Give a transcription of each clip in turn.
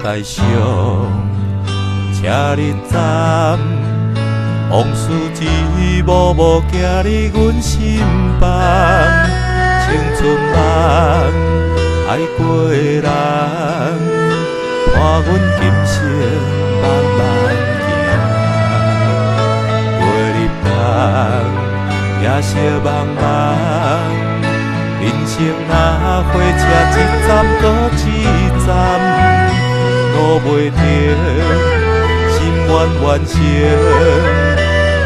台上车日站，往事一幕幕行入阮心房。青春梦爱过的人，看阮今生慢慢行，月日长，夜色茫茫。人生若火车一站搁一站，路袂停，心愿完成，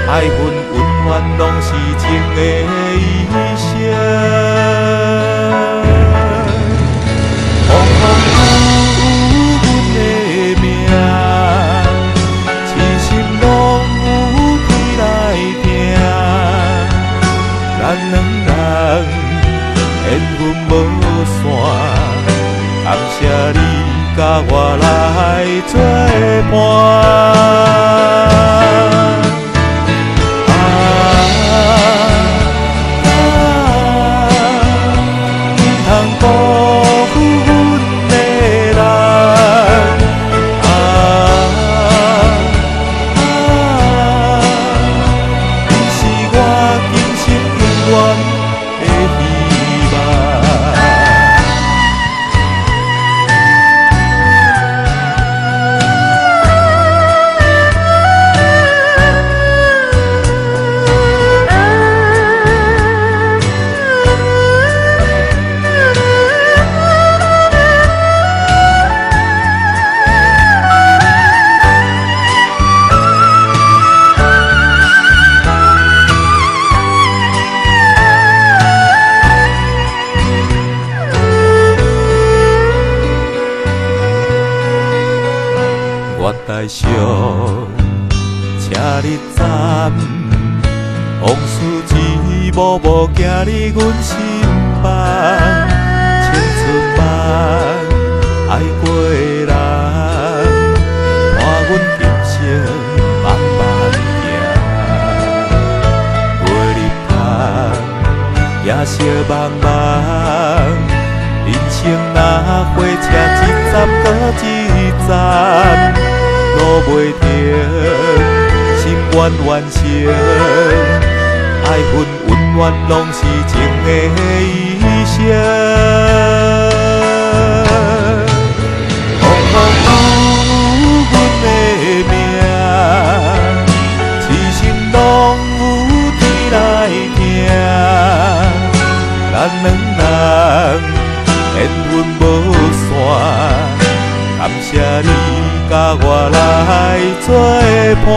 爱恨温暖拢是情的医生。风雨有阮的命，痴心拢有天来听，咱两人。缘分无线，感谢你甲我来作伴。唔通辜负阮的人，你是我今生永远。月台上车日站，往事一幕幕行入阮心房。青春梦爱过的人，看阮今生慢慢行。月日长，夜色茫茫，人生若火车一站搁一站。路袂停，心愿完成，爱恨温暖拢是情的医生。风雨有阮的命，痴心拢有天来听，咱两人缘分无线，感谢你。甲我来作伴。